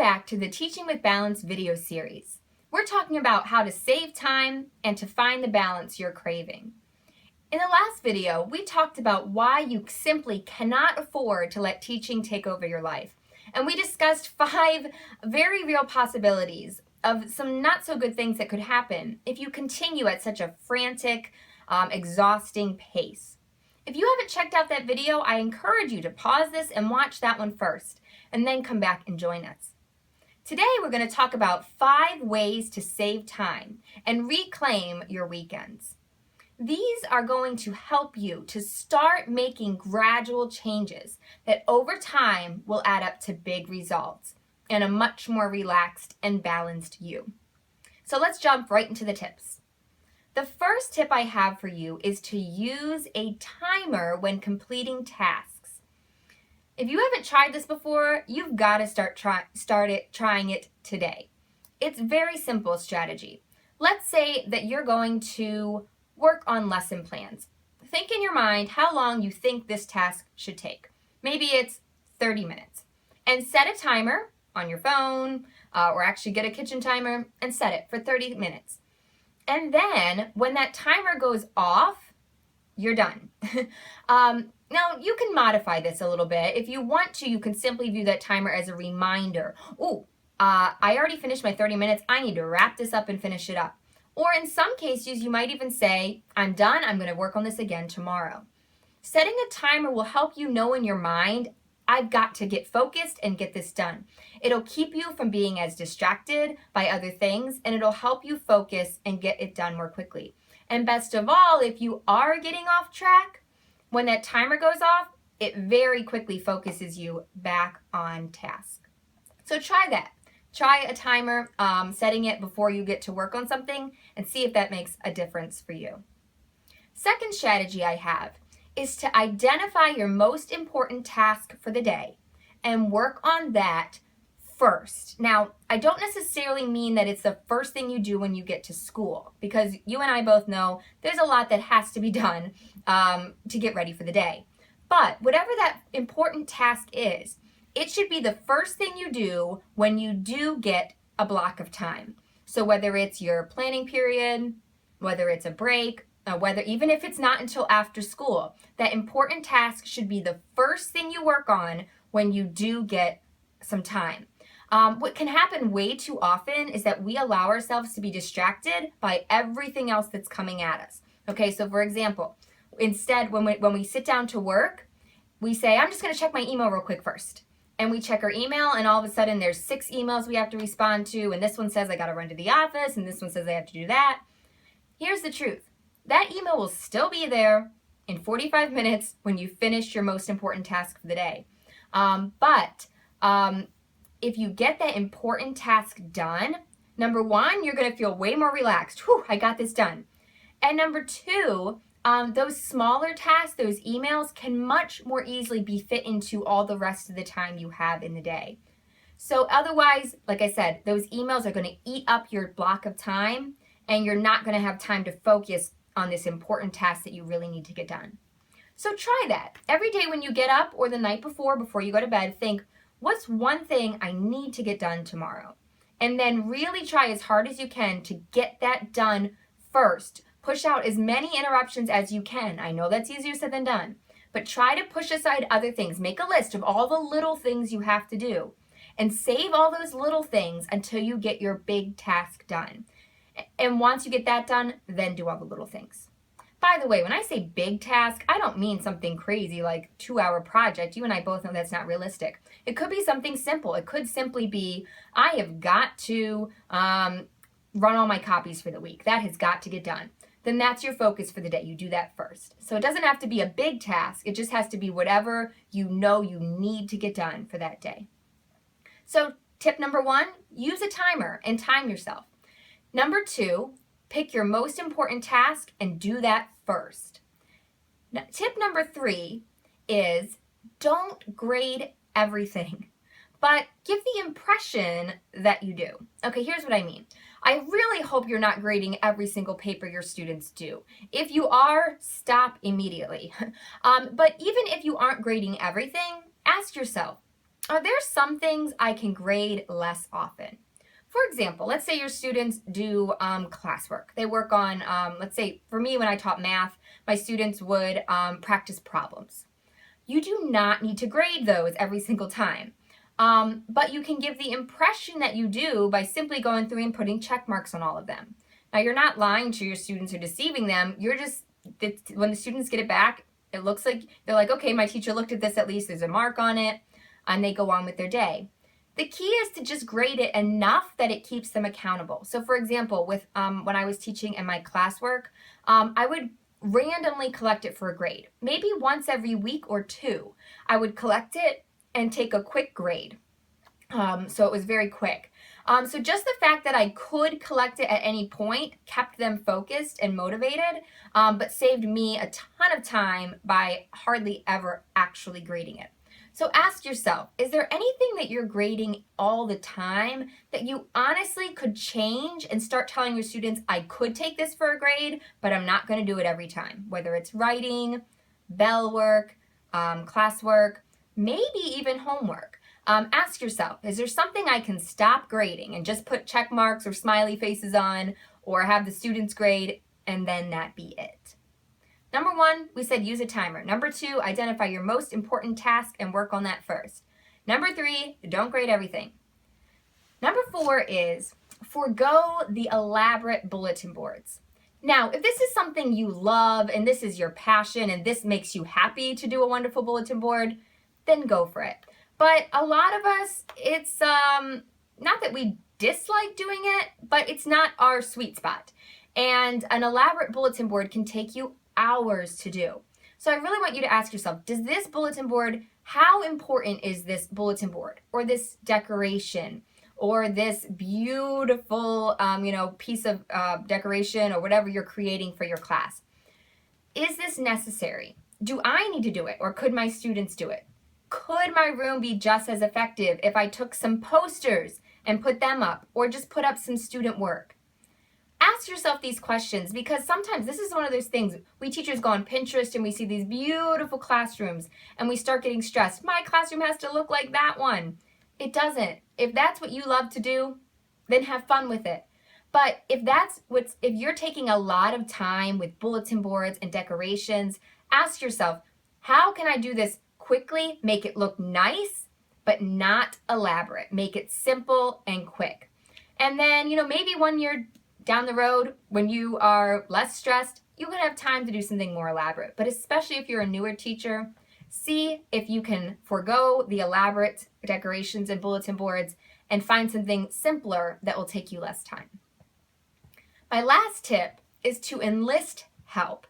back to the Teaching with Balance video series. We're talking about how to save time and to find the balance you're craving. In the last video, we talked about why you simply cannot afford to let teaching take over your life. And we discussed 5 very real possibilities of some not so good things that could happen if you continue at such a frantic, exhausting pace. If you haven't checked out that video, I encourage you to pause this and watch that one first, and then come back and join us. Today, we're going to talk about 5 ways to save time and reclaim your weekends. These are going to help you to start making gradual changes that over time will add up to big results and a much more relaxed and balanced you. So let's jump right into the tips. The first tip I have for you is to use a timer when completing tasks. If you haven't tried this before, you've got to start trying it today. It's a very simple strategy. Let's say that you're going to work on lesson plans. Think in your mind how long you think this task should take. Maybe it's 30 minutes. And set a timer on your phone, or actually get a kitchen timer and set it for 30 minutes. And then when that timer goes off, you're done. Now, you can modify this a little bit. If you want to, you can simply view that timer as a reminder. I already finished my 30 minutes. I need to wrap this up and finish it up. Or in some cases, you might even say, I'm done. I'm going to work on this again tomorrow. Setting a timer will help you know in your mind, I've got to get focused and get this done. It'll keep you from being as distracted by other things, and it'll help you focus and get it done more quickly. And best of all, if you are getting off track, when that timer goes off, it very quickly focuses you back on task. So try that. Try a timer, setting it before you get to work on something, and see if that makes a difference for you. Second strategy I have is to identify your most important task for the day and work on that first. Now, I don't necessarily mean that it's the first thing you do when you get to school, because you and I both know there's a lot that has to be done to get ready for the day. But whatever that important task is, it should be the first thing you do when you do get a block of time. So whether it's your planning period, whether it's a break, even if it's not until after school, that important task should be the first thing you work on when you do get some time. What can happen way too often is that we allow ourselves to be distracted by everything else that's coming at us. Okay, so for example, instead when we sit down to work, we say, I'm just going to check my email real quick first. And we check our email, and all of a sudden there's 6 emails we have to respond to, and this one says I got to run to the office, and this one says I have to do that. Here's the truth. That email will still be there in 45 minutes when you finish your most important task for the day. But if you get that important task done, number 1, you're going to feel way more relaxed. Whew, I got this done. And number 2, those smaller tasks, those emails, can much more easily be fit into all the rest of the time you have in the day. So otherwise, like I said, those emails are going to eat up your block of time, and you're not going to have time to focus on this important task that you really need to get done. So try that. Every day when you get up or the night before you go to bed, think, what's one thing I need to get done tomorrow? And then really try as hard as you can to get that done first. Push out as many interruptions as you can. I know that's easier said than done, but try to push aside other things. Make a list of all the little things you have to do and save all those little things until you get your big task done. And once you get that done, then do all the little things. By the way, when I say big task, I don't mean something crazy like 2-hour project. You and I both know that's not realistic. It could be something simple. It could simply be, I have got to run all my copies for the week. That has got to get done. Then that's your focus for the day. You do that first. So it doesn't have to be a big task. It just has to be whatever you know you need to get done for that day. So tip number 1, use a timer and time yourself. Number 2, pick your most important task and do that first. Now, tip number 3 is don't grade everything, but give the impression that you do. Okay, here's what I mean. I really hope you're not grading every single paper your students do. If you are, stop immediately. But even if you aren't grading everything, ask yourself, There some things I can grade less often. For example, let's say your students do classwork. They work on, let's say for me when I taught math, my students would practice problems. You do not need to grade those every single time. But you can give the impression that you do by simply going through and putting check marks on all of them. Now, you're not lying to your students or deceiving them. You're just, when the students get it back, it looks like they're like, okay, my teacher looked at this, at least there's a mark on it, and they go on with their day. The key is to just grade it enough that it keeps them accountable. So for example, with when I was teaching in my classwork, I would randomly collect it for a grade. Maybe once every week or two, I would collect it and take a quick grade. So it was very quick. So just the fact that I could collect it at any point kept them focused and motivated, but saved me a ton of time by hardly ever actually grading it. So ask yourself, is there anything that you're grading all the time that you honestly could change and start telling your students, I could take this for a grade, but I'm not going to do it every time? Whether it's writing, bell work, classwork, maybe even homework. Ask yourself, is there something I can stop grading and just put check marks or smiley faces on, or have the students grade and then that be it? Number 1, we said use a timer. Number 2, identify your most important task and work on that first. Number 3, don't grade everything. Number 4 is forego the elaborate bulletin boards. Now, if this is something you love and this is your passion and this makes you happy to do a wonderful bulletin board, then go for it. But a lot of us, it's not that we dislike doing it, but it's not our sweet spot. And an elaborate bulletin board can take you hours to do. So I really want you to ask yourself, does this bulletin board, how important is this bulletin board or this decoration or this beautiful piece of decoration or whatever you're creating for your class? Is this necessary? Do I need to do it, or could my students do it? Could my room be just as effective if I took some posters and put them up, or just put up some student work? Ask yourself these questions, because sometimes this is one of those things, we teachers go on Pinterest and we see these beautiful classrooms and we start getting stressed. My classroom has to look like that one. It doesn't. If that's what you love to do, then have fun with it. But if you're taking a lot of time with bulletin boards and decorations, ask yourself, how can I do this quickly, make it look nice, but not elaborate? Make it simple and quick. And then, maybe 1 year down the road, when you are less stressed, you can have time to do something more elaborate. But especially if you're a newer teacher, see if you can forego the elaborate decorations and bulletin boards and find something simpler that will take you less time. My last tip is to enlist help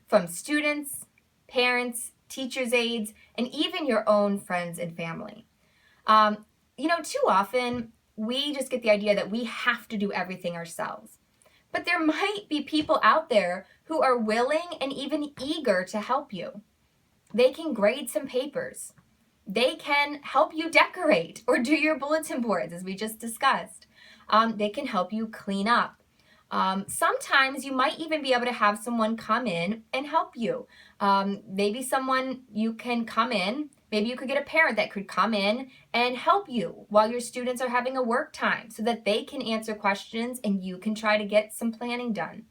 from students, parents, teachers' aides, and even your own friends and family. Too often we just get the idea that we have to do everything ourselves. But there might be people out there who are willing and even eager to help you. They can grade some papers. They can help you decorate or do your bulletin boards, as we just discussed. They can help you clean up. Sometimes you might even be able to have someone come in and help you. Maybe someone you can come in, maybe you could get a parent that could come in and help you while your students are having a work time so that they can answer questions and you can try to get some planning done.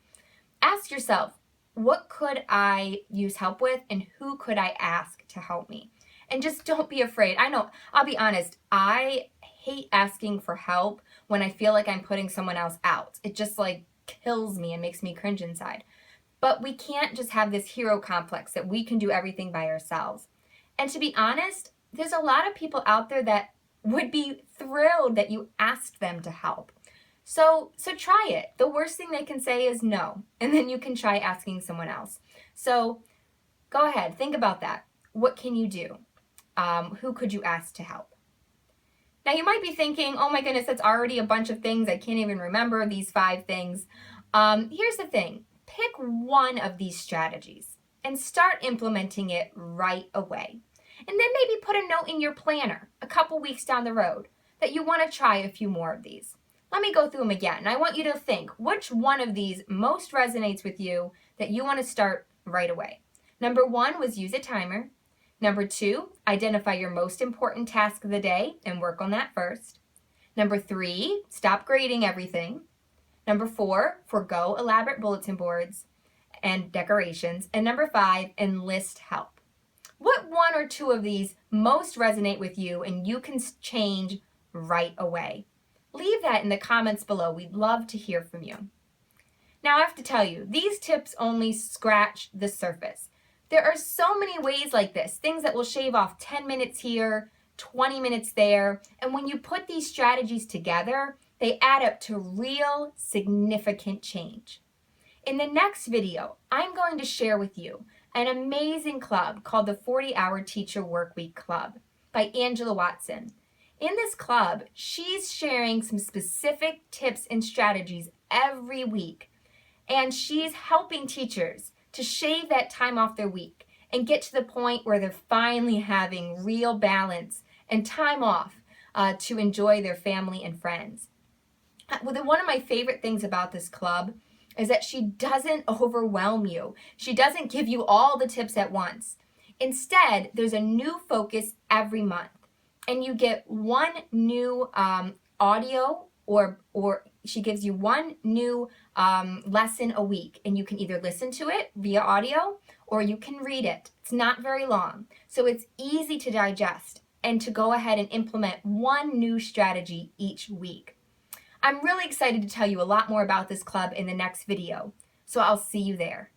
Ask yourself, what could I use help with and who could I ask to help me? And just don't be afraid. I know, I'll be honest, I hate asking for help when I feel like I'm putting someone else out. It just kills me and makes me cringe inside. But we can't just have this hero complex that we can do everything by ourselves. And to be honest, there's a lot of people out there that would be thrilled that you asked them to help. So try it. The worst thing they can say is no, and then you can try asking someone else. So go ahead, think about that. What can you do? Who could you ask to help? Now you might be thinking, oh my goodness, that's already a bunch of things. I can't even remember these 5 things. Here's the thing. Pick one of these strategies and start implementing it right away. And then maybe put a note in your planner a couple weeks down the road that you want to try a few more of these. Let me go through them again. And I want you to think which one of these most resonates with you that you want to start right away. Number 1 was use a timer. Number 2, identify your most important task of the day and work on that first. Number 3, stop grading everything. Number 4, forgo elaborate bulletin boards and decorations. And number 5, enlist help. What one or two of these most resonate with you and you can change right away? Leave that in the comments below. We'd love to hear from you. Now I have to tell you, these tips only scratch the surface. There are so many ways like this, things that will shave off 10 minutes here, 20 minutes there, and when you put these strategies together, they add up to real significant change. In the next video, I'm going to share with you an amazing club called the 40-Hour Teacher Workweek Club by Angela Watson. In this club, she's sharing some specific tips and strategies every week, and she's helping teachers to shave that time off their week and get to the point where they're finally having real balance and time off to enjoy their family and friends. One of my favorite things about this club is that she doesn't overwhelm you. She doesn't give you all the tips at once. Instead, there's a new focus every month, and you get one new audio or she gives you one new lesson a week, and you can either listen to it via audio or you can read it. It's not very long, so it's easy to digest and to go ahead and implement one new strategy each week. I'm really excited to tell you a lot more about this club in the next video, so I'll see you there.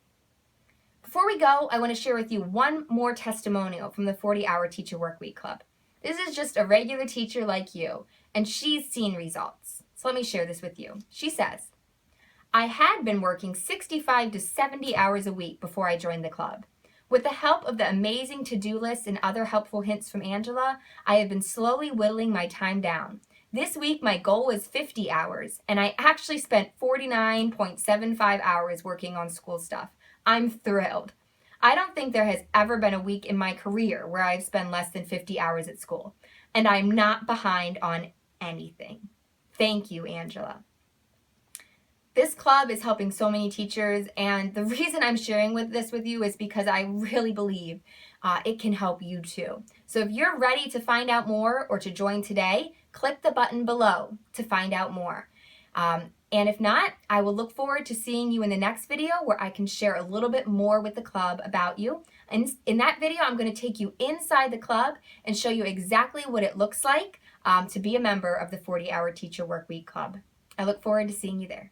Before we go, I want to share with you one more testimonial from the 40-Hour Teacher Workweek Club. This is just a regular teacher like you, and she's seen results. So let me share this with you. She says, I had been working 65 to 70 hours a week before I joined the club. With the help of the amazing to-do list and other helpful hints from Angela, I have been slowly whittling my time down. This week, my goal was 50 hours, and I actually spent 49.75 hours working on school stuff. I'm thrilled. I don't think there has ever been a week in my career where I've spent less than 50 hours at school, and I'm not behind on anything. Thank you, Angela. This club is helping so many teachers, and the reason I'm sharing this with you is because I really believe it can help you too. So if you're ready to find out more or to join today, click the button below to find out more. And if not, I will look forward to seeing you in the next video where I can share a little bit more with the club about you. And in that video, I'm going to take you inside the club and show you exactly what it looks like to be a member of the 40-Hour Teacher Workweek Club. I look forward to seeing you there.